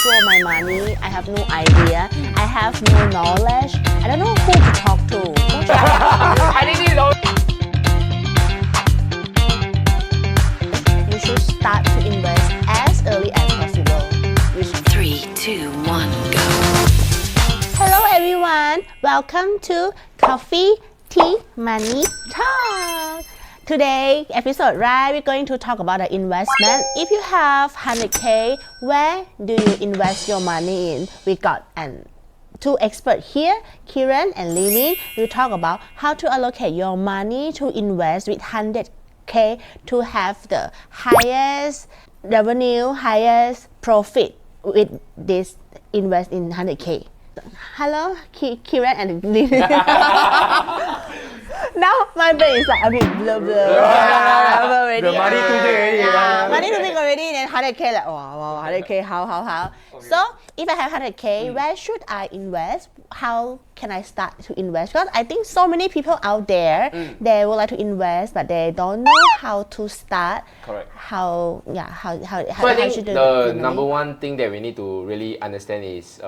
control my money. I have no idea. I have no knowledge. I don't know who to talk to. I think this is all. You should start to invest as early as possible. 3, 2, 1, go. Hello everyone. Welcome to Coffee, Tea, Money Talk. Today episode, right, we're going to talk about the investment. If you have 100K, where do you invest your money in? We got two experts here, Kieran and Lenin. We'll talk about how to allocate your money to invest with 100K to have the highest revenue, highest profit with this invest in 100K. Hello, Kieran and Lenin. Now my brain is like a bit blur. Already. The money too big already. Money too big already. Then 100K like wow, 100K how? Okay. So if I have 100K, where should I invest? How can I start to invest? Because I think so many people out there, they would like to invest, but they don't know how to start. Correct. How So I think should the number one thing that we need to really understand is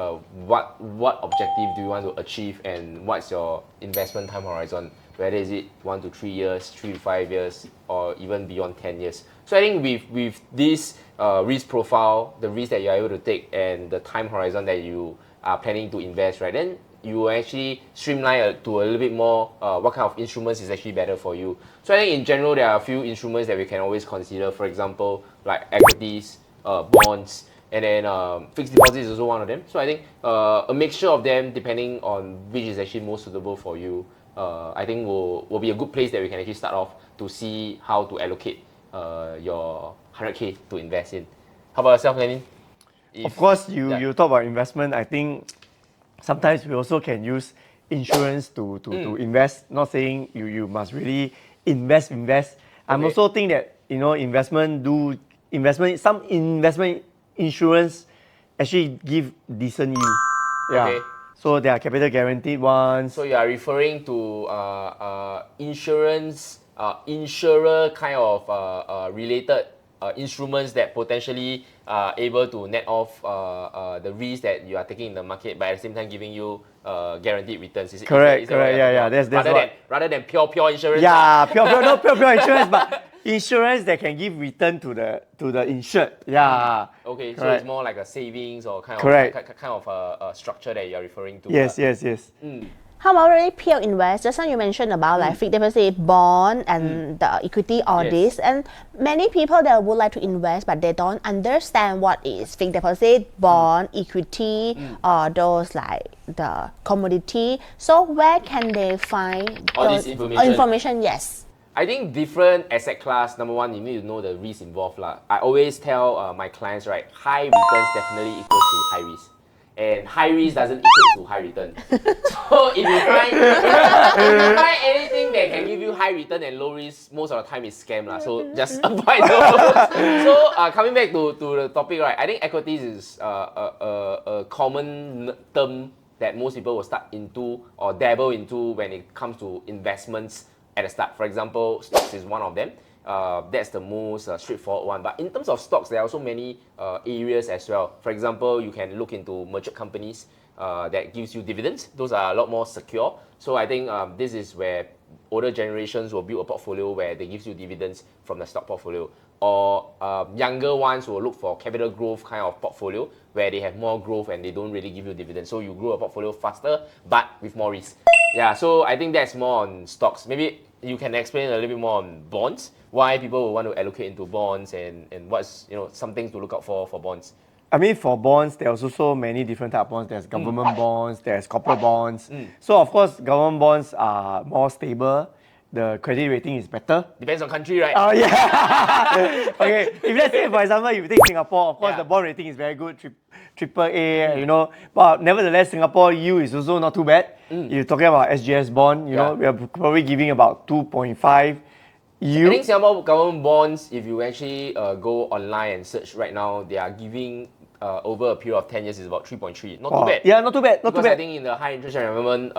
what objective do you want to achieve and what's your investment time horizon. Whether is it 1 to 3 years, 3 to 5 years, or even beyond 10 years. So I think with this risk profile, the risk that you're able to take, and the time horizon that you are planning to invest, right? Then you will actually streamline to a little bit more what kind of instruments is actually better for you. So I think in general, there are a few instruments that we can always consider. For example, like equities, bonds, and then fixed deposit is also one of them. So I think a mixture of them, depending on which is actually most suitable for you, I think will be a good place that we can actually start off to see how to allocate your 100K to invest in. How about yourself, Lenin? Of course, you talk about investment. I think sometimes we also can use insurance to invest. Not saying you must really invest. I'm also think that some investment insurance actually give decent yield. Yeah. Okay. So there are capital guaranteed ones. So you are referring to insurer kind of related instruments that potentially are able to net off the risk that you are taking in the market, but at the same time giving you guaranteed returns. Correct. Yeah. That's rather than pure insurance. Yeah, pure insurance, but insurance that can give return to the insured. Yeah. Okay, correct. So it's more like a savings or kind of a structure that you're referring to. Yes. How about really pure invest? Just now you mentioned about like fixed deposit, bond, and the equity, all this. And many people that would like to invest, but they don't understand what is fixed deposit, bond, equity, or those like the commodity. So where can they find all those this information? Yes. I think different asset class, number one, you need to know the risk involved. I always tell my clients, right, high returns definitely equals to high risk. And high risk doesn't equal to high return. So if you find anything that can give you high return and low risk, most of the time is scam. So just avoid those. So coming back to the topic, right, I think equities is a common term that most people will start into or dabble into when it comes to investments at the start. For example, stocks is one of them. That's the most straightforward one. But in terms of stocks, there are also many areas as well. For example, you can look into merged companies that gives you dividends. Those are a lot more secure. So I think this is where older generations will build a portfolio where they gives you dividends from the stock portfolio. Or younger ones will look for capital growth kind of portfolio where they have more growth and they don't really give you dividends. So you grow a portfolio faster but with more risk. Yeah, so I think that's more on stocks. Maybe you can explain a little bit more on bonds, why people will want to allocate into bonds and what's some things to look out for bonds. I mean, for bonds, there's also many different types of bonds. There's government bonds, there's corporate bonds. So of course, government bonds are more stable. The credit rating is better. Depends on country, right? Oh, yeah. Okay, if let's say, for example, if you take Singapore, of course, the bond rating is very good, triple A, But nevertheless, Singapore yield is also not too bad. You're talking about SGS bond, we are probably giving about 2.5 yield. I think Singapore government bonds, if you actually go online and search right now, they are giving over a period of 10 years is about 3.3. Not too bad. Yeah, not too bad. Because I think in the high interest rate environment,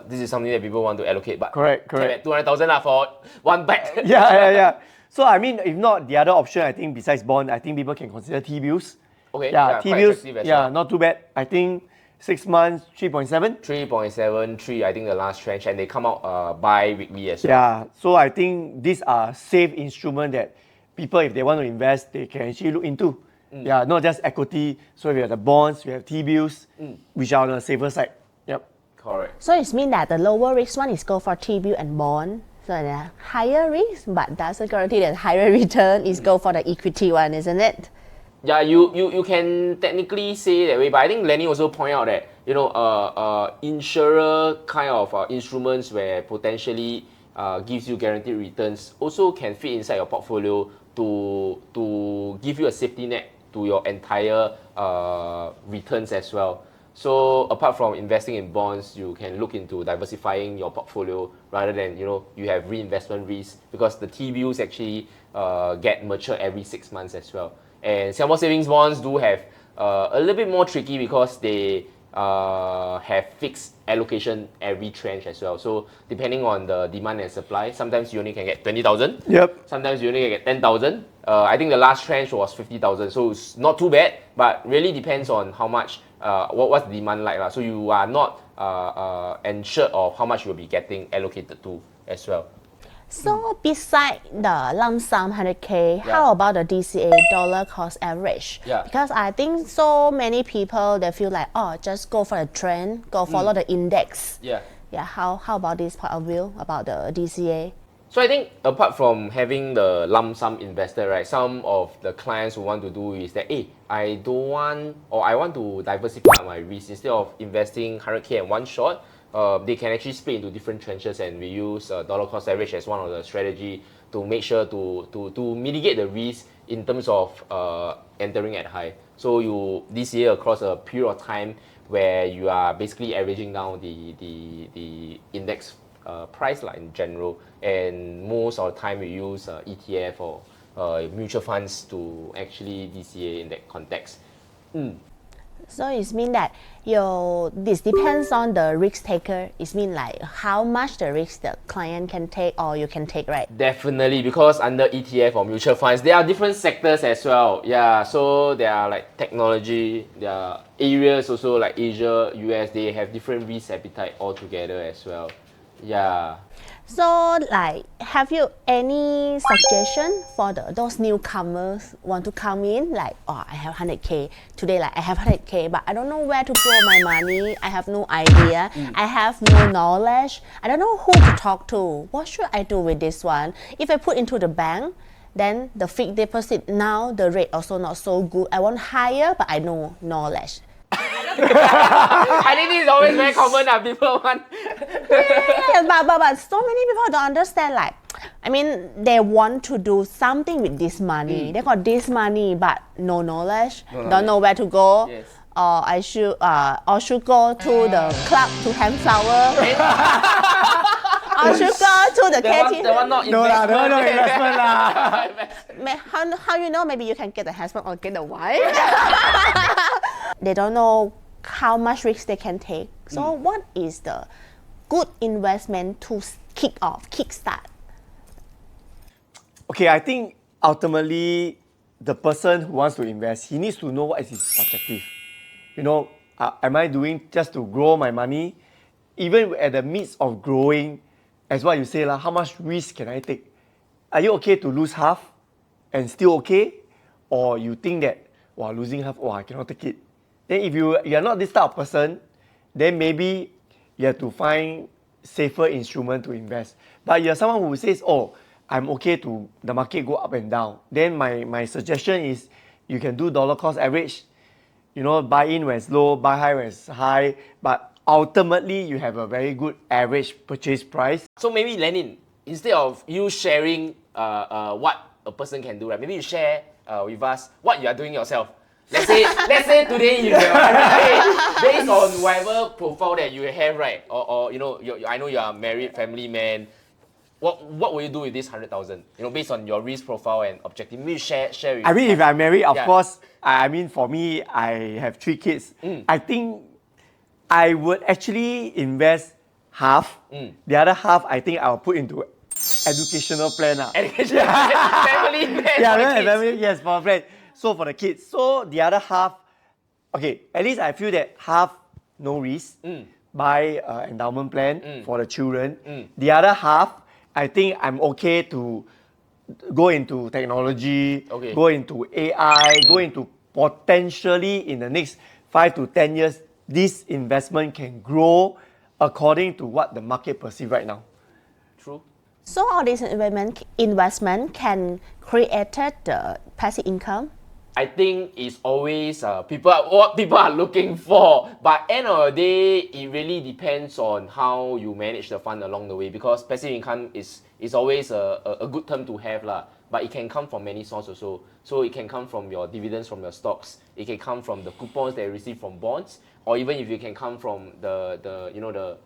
this is something that people want to allocate. But correct. 200,000 for one bag. Yeah. So I mean, if not the other option, I think besides bond, I think people can consider T-bills. Okay. Yeah, quite T-bills, attractive as yeah, well. not too bad. I think 6 months, 3.7. 3.73, I think the last tranche, and they come out bi-weekly as well. Yeah, so I think these are safe instruments that people, if they want to invest, they can actually look into. Yeah, not just equity. So we have the bonds, we have T-bills, which are on the safer side. Yep. Correct. So it means that the lower risk one is go for T-bill and bond. So the higher risk, but doesn't guarantee that higher return is go for the equity one, isn't it? Yeah, you can technically say that way, but I think Lenny also point out that insurer kind of instruments where potentially gives you guaranteed returns also can fit inside your portfolio to give you a safety net to your entire returns as well. So apart from investing in bonds, you can look into diversifying your portfolio rather than you have reinvestment risk, because the T-bills actually get mature every 6 months as well. And Singapore savings bonds do have a little bit more tricky because they have fixed allocation every tranche as well. So depending on the demand and supply, sometimes you only can get 20,000. Yep. Sometimes you only can get 10,000. I think the last tranche was 50,000, so it's not too bad. But really depends on how much, what's the demand like, so you are not ensured of how much you'll be getting allocated to as well. So beside the lump sum 100K, how about the DCA, dollar cost average? Yeah. Because I think so many people, they feel like, oh, just go for the trend, go follow the index. Yeah. Yeah, how about this point of view about the DCA? So I think apart from having the lump sum investor, right, some of the clients who want to do is that, hey, I want to diversify my risk. Instead of investing 100K in one shot, they can actually split into different tranches, and we use dollar cost average as one of the strategy to make sure to mitigate the risk in terms of entering at high. So this year across a period of time where you are basically averaging down the index price in general, and most of the time we use ETF or mutual funds to actually DCA in that context. So it means that this depends on the risk taker. It means like how much the risk the client can take or you can take, right? Definitely, because under ETF or mutual funds, there are different sectors as well. Yeah, so there are like technology, there are areas also like Asia, US, they have different risk appetite altogether as well. Yeah. So like, have you any suggestion for those newcomers want to come in? Like, oh, I have 100K today. Like, I have 100K, but I don't know where to grow my money. I have no idea. I have no knowledge. I don't know who to talk to. What should I do with this one? If I put into the bank, then the fixed deposit now the rate also not so good. I want higher, but I no knowledge. I think this is always very common that people want. But so many people don't understand. Like, I mean, they want to do something with this money. They got this money, but no knowledge. Don't know where to go. Yes. Or I should go to the club to hang flower. Or should go to the KTV. That one not No lah, that one not investment lah. How you know? Maybe you can get the husband or get the wife. They don't know how much risk they can take. So what is the good investment to kickstart? Okay, I think ultimately the person who wants to invest, he needs to know what is his objective. Am I doing just to grow my money? Even at the midst of growing, as what you say, how much risk can I take? Are you okay to lose half and still okay? Or you think that, losing half, I cannot take it. Then if you are not this type of person, then maybe you have to find safer instrument to invest. But you're someone who says, I'm okay to the market go up and down. Then my suggestion is you can do dollar cost average. Buy in when it's low, buy high when it's high. But ultimately, you have a very good average purchase price. So maybe Lenin, instead of you sharing what a person can do, right? Maybe you share with us what you are doing yourself. Let's say today you have based on whatever profile that you have, right? Or I know you are a married family man. What will you do with this 100,000? Based on your risk profile and objective. Maybe share with. I mean, if I'm married, of course. I mean, for me, I have 3 kids. I think I would actually invest half. The other half, I think I'll put into educational plan. Education, family plan. Yeah, family, yes, for a plan. So for the kids, so the other half, okay, at least I feel that half no risk, buy endowment plan for the children. The other half, I think I'm okay to go into technology, Okay. go into AI, go into potentially in the next 5 to 10 years, this investment can grow according to what the market perceives right now. True. So all these investment can create the passive income. I think it's always what people are looking for. But end of the day, it really depends on how you manage the fund along the way, because passive income is always a good term to have lah. But it can come from many sources also. So it can come from your dividends from your stocks. It can come from the coupons that you receive from bonds, or even if you can come from the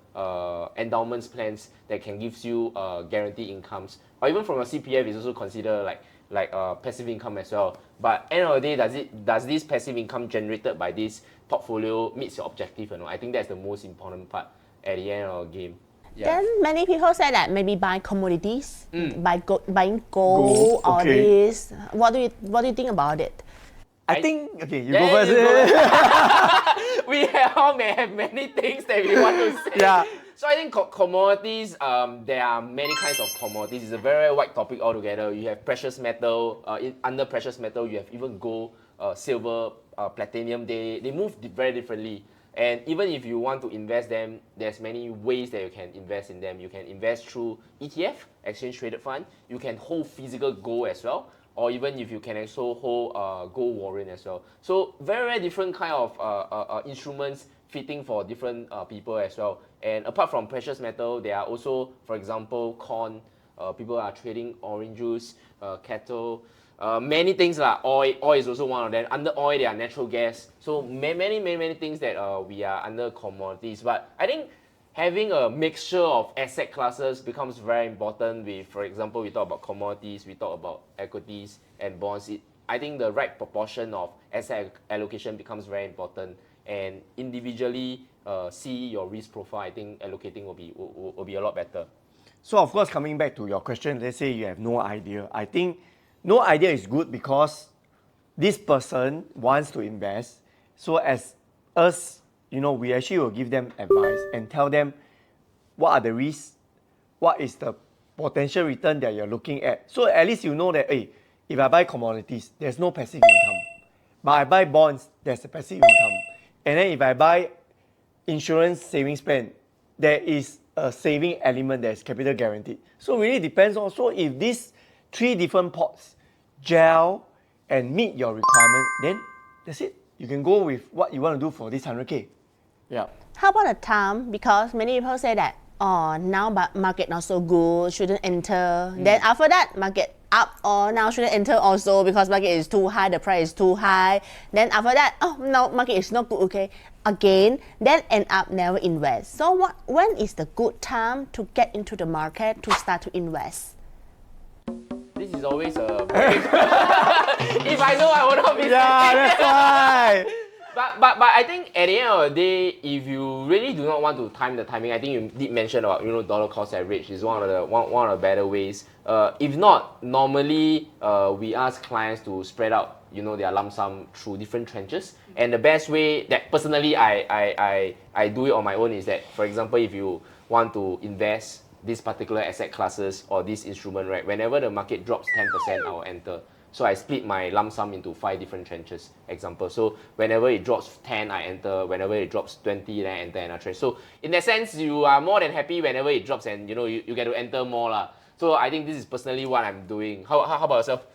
endowments plans that can gives you guaranteed incomes, or even from your CPF is also considered like passive income as well. But end of the day, does this passive income generated by this portfolio meets your objective or not? I think that's the most important part at the end of the game. Yeah. Then many people say that maybe buy commodities, buying gold Gold, or okay. this. What do you think about it? I think, okay, you Yeah, go first. you go. We all may have many things that we want to say. Yeah. So I think commodities, there are many kinds of commodities. It's a very wide topic altogether. You have precious metal. Under precious metal, you have even gold, silver, platinum. They move very differently. And even if you want to invest them, there's many ways that you can invest in them. You can invest through ETF, exchange traded fund. You can hold physical gold as well, or even if you can also hold gold warrant as well. So very different kind of instruments fitting for different people as well. And apart from precious metal, there are also, for example, corn. People are trading orange juice, cattle. Many things lah. Oil is also one of them. Under oil, there are natural gas. So many things that we are under commodities. But I think having a mixture of asset classes becomes very important. For example, we talk about commodities, we talk about equities and bonds. I think the right proportion of asset allocation becomes very important. And individually see your risk profile. I think allocating will be a lot better. So of course, coming back to your question, let's say you have no idea. I think no idea is good because this person wants to invest. So as us, we actually will give them advice and tell them what are the risks, what is the potential return that you're looking at. So at least you know that, hey, if I buy commodities, there's no passive income. But I buy bonds, there's a passive income. And then if I buy insurance savings plan, there is a saving element that is capital guaranteed. So it really depends also if these 3 different pots gel and meet your requirement, then that's it. You can go with what you want to do for this 100K. Yeah. How about the time? Because many people say that, now market not so good, shouldn't enter. Then after that, market up, now shouldn't enter also because market is too high, the price is too high. Then after that, no, market is not good, okay. Again, then end up never invest. So when is the good time to get into the market to start to invest? This is always a very if I know, I would not be saying. Yeah, that's why. But I think at the end of the day, if you really do not want to time the timing, I think you did mention about dollar cost average is one of the better ways. If not, normally we ask clients to spread out their lump sum through different tranches. And the best way that personally I do it on my own is that, for example, if you want to invest this particular asset classes or this instrument, right? Whenever the market drops 10%, I will enter. So I split my lump sum into 5 different tranches, example. So whenever it drops 10, I enter. Whenever it drops 20, then I enter another tranche. So in that sense, you are more than happy whenever it drops and you get to enter more lah. So I think this is personally what I'm doing. How about yourself?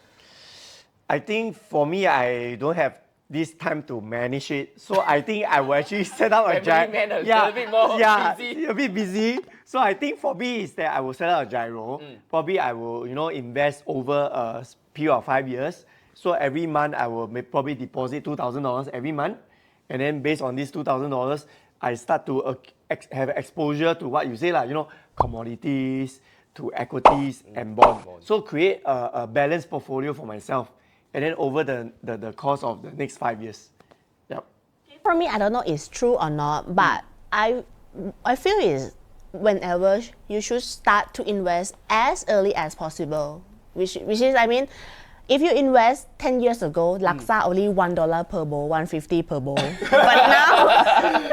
I think for me, I don't have this time to manage it. So I think I will actually set up a gyro. A bit more busy. A bit busy. So I think for me is that I will set up a gyro. Probably I will, invest over a period of 5 years. So every month I will probably deposit $2,000 every month. And then based on this $2,000, I start to have exposure to what you say, commodities, to equities and bonds. So create a balanced portfolio for myself. And then over the course of the next 5 years. Yep. For me, I don't know if it's true or not, but I feel is whenever you should start to invest as early as possible, which is, I mean, if you invest 10 years ago, Laksa only $1 per bowl, 150 per bowl. But now,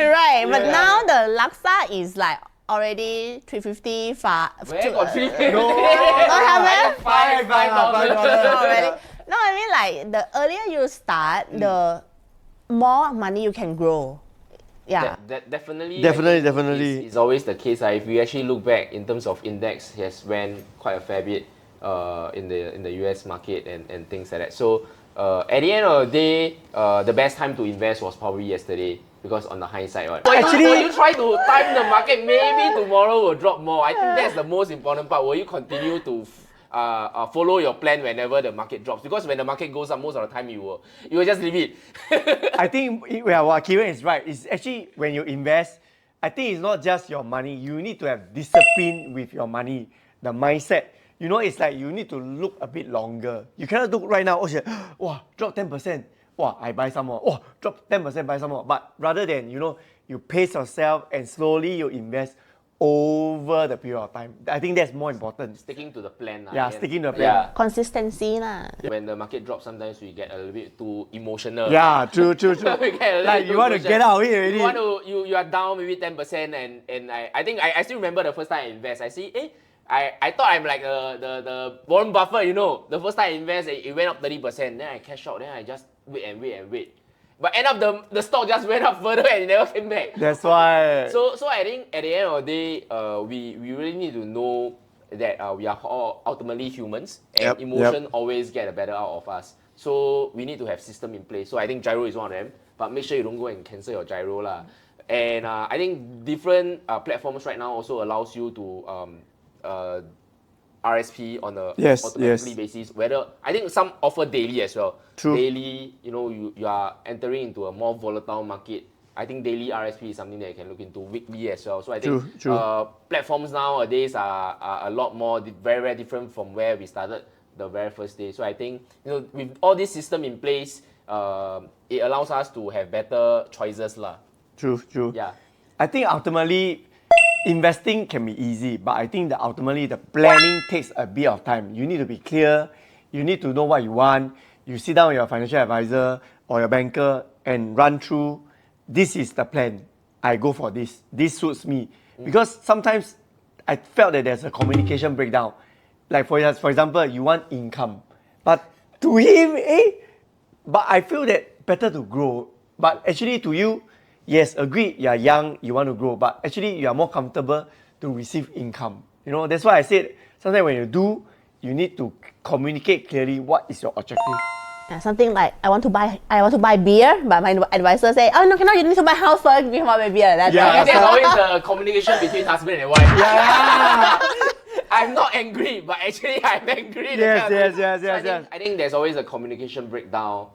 right? But now the Laksa is like already 350. Where got 350? No. Not have it? $5,000. Oh, really? No, I mean like the earlier you start, the more money you can grow. Yeah. Definitely. Definitely. It's always the case. If we actually look back in terms of index, it has ran quite a fair bit in the US market and things like that. So at the end of the day, the best time to invest was probably yesterday because on the hindsight, right? Actually- will you try to time the market? Maybe tomorrow will drop more. I think that's the most important part. Will you continue to follow your plan whenever the market drops? Because when the market goes up, most of the time you will just leave it. I think what Kieran is right. It's actually when you invest, I think it's not just your money. You need to have discipline with your money, the mindset. You know, it's like you need to look a bit longer. You cannot look right now. Oh shit! Wow, drop 10%. Wow, I buy some more. Oh, drop 10%, buy some more. But rather than you pace yourself and slowly you invest over the period of time. I think that's more important. Sticking to the plan. Yeah, sticking to the plan. Yeah. Consistency lah. When the market drops, sometimes we get a little bit too emotional. Yeah, true. We get a little Like bit you too want to emotional. get out of it already. You are down maybe 10% and I think I still remember the first time I invest. I see, I thought I'm like the Warren Buffett, the first time I invest, it went up 30%. Then I cash out, then I just wait. But end up the stock just went up further and it never came back. That's why. So I think at the end of the day, we really need to know that we are all ultimately humans and emotion always get the better out of us. So we need to have system in place. So I think gyro is one of them, but make sure you don't go and cancel your gyro lah. And I think different platforms right now also allows you to RSP on a automatically basis. Whether I think some offer daily as well. True. Daily, you are entering into a more volatile market. I think daily RSP is something that you can look into. Weekly as well. So I think platforms nowadays are a lot more very, very different from where we started the very first day. So I think with all this system in place, it allows us to have better choices lah. True. Yeah. I think ultimately investing can be easy, but I think that ultimately the planning takes a bit of time. You need to be clear. You need to know what you want. You sit down with your financial advisor or your banker and run through, this is the plan. I go for this. This suits me. Because sometimes I felt that there's a communication breakdown. Like for example, you want income. But to him, but I feel that better to grow. But actually to you, yes, agree, you are young, you want to grow, but actually you are more comfortable to receive income. That's why I said, sometimes when you do, you need to communicate clearly what is your objective. Yeah, something like I want to buy beer, but my advisor say, oh no, cannot, you need to buy house first before buy beer. That's There's always a communication between husband and wife. Yeah. I'm not angry, but actually I'm angry. Yes. I think there's always a communication breakdown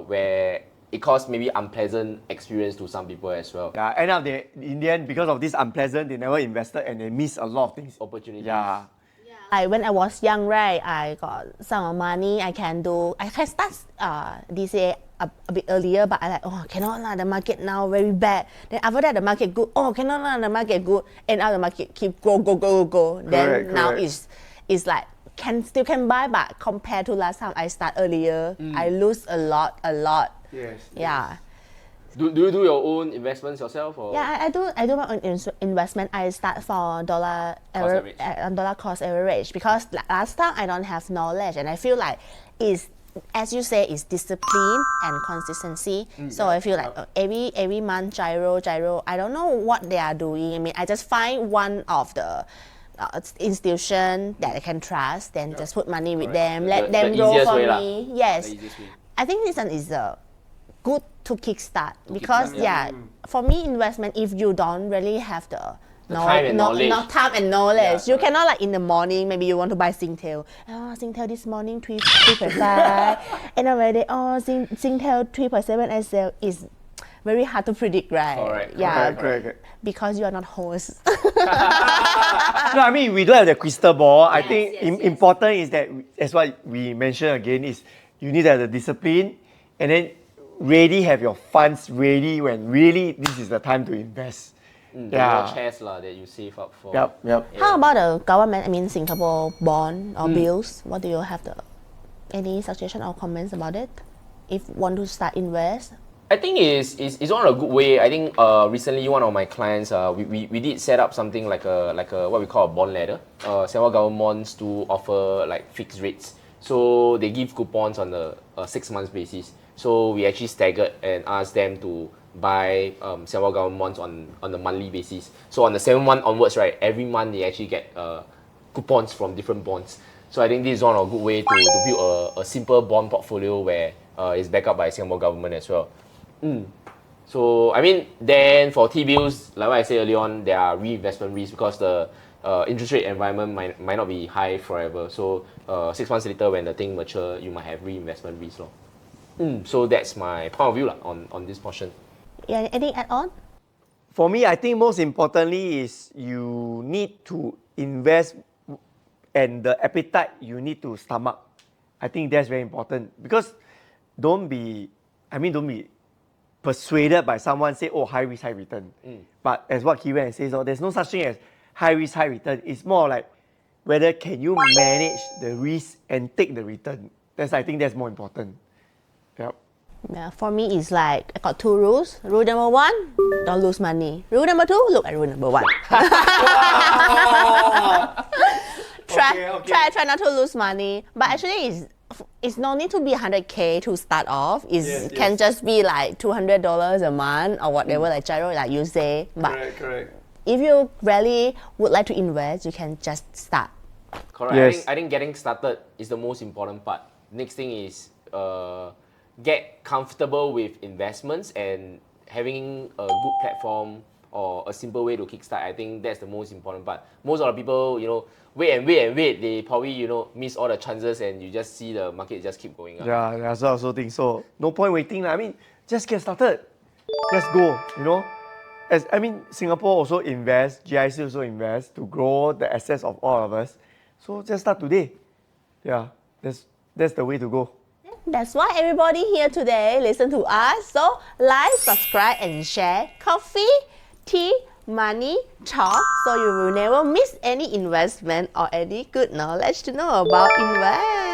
where it caused maybe unpleasant experience to some people as well. Yeah, end up in the end, because of this unpleasant, they never invested and they miss a lot of things. Opportunities. Yeah. Like when I was young, right, I got some money. I can start DCA a bit earlier, but I like, oh, cannot lah, the market now very bad. Then after that, the market good. Oh, cannot lah, the market good. And now the market keep go. Then now it's like still can buy, but compared to last time I start earlier, I lose a lot. Yes. Yeah. Do you do your own investments yourself? Or? Yeah, I do my own investment. I start for dollar cost average because last time I don't have knowledge, and I feel like as you say, it's discipline and consistency. So I feel like every month gyro. I don't know what they are doing. I mean, I just find one of the institution that I can trust, then just put money with them, let them grow for me. Yes, I think this one is good to kickstart because for me investment, if you don't really have the time and knowledge, you cannot like in the morning maybe you want to buy Singtel. Oh, Singtel this morning 3.5 and already Singtel 3.7 SL is very hard to predict, right? Correct. Because you are not host. No, I mean we don't have the crystal ball. I think important is that as what we mentioned again is you need to have the discipline and then have your funds ready when really this is the time to invest. The more shares that you save up for. Yep. How about the government? I mean Singapore bond or bills? What do you have Any suggestion or comments about it? If want to start invest? I think it's one of a good way. I think recently one of my clients we did set up something like a what we call a bond ladder. Singapore government bonds to offer like fixed rates. So they give coupons on the 6 months basis. So we actually staggered and asked them to buy Singapore government bonds on the monthly basis. So on the 7th month onwards, right, every month they actually get coupons from different bonds. So I think this is one of a good way to build a simple bond portfolio where it's backed up by Singapore government as well. So I mean, then for T-bills, like what I said earlier on, there are reinvestment risks because the interest rate environment might not be high forever. So 6 months later, when the thing mature, you might have reinvestment risk. So that's my point of view on this portion. Yeah, any add on? For me, I think most importantly is you need to invest and the appetite you need to stomach. I think that's very important because don't be persuaded by someone say, oh, high risk, high return. But as what Kieran says, there's no such thing as high risk, high return. It's more like whether can you manage the risk and take the return. I think that's more important. Yep. Yeah, for me, it's like I got 2 rules. Rule number 1, don't lose money. Rule number 2, look at rule number 1. Try not to lose money. But actually, it's no need to be 100K to start off. It can just be like $200 a month or whatever, like Gyro, like you say. But correct. if you really would like to invest, you can just start. Correct. Yes. I think getting started is the most important part. Next thing is get comfortable with investments and having a good platform or a simple way to kickstart. I think that's the most important part. Most of the people, wait. They probably, miss all the chances and you just see the market just keep going up. Yeah, that's what I also think. So no point waiting. I mean, just get started. Just go, Singapore also invests, GIC also invests to grow the assets of all of us. So just start today. Yeah, that's the way to go. That's why everybody here today listen to us. So like, subscribe and share Coffee, Tea, Money, Talk, so you will never miss any investment or any good knowledge to know about invest.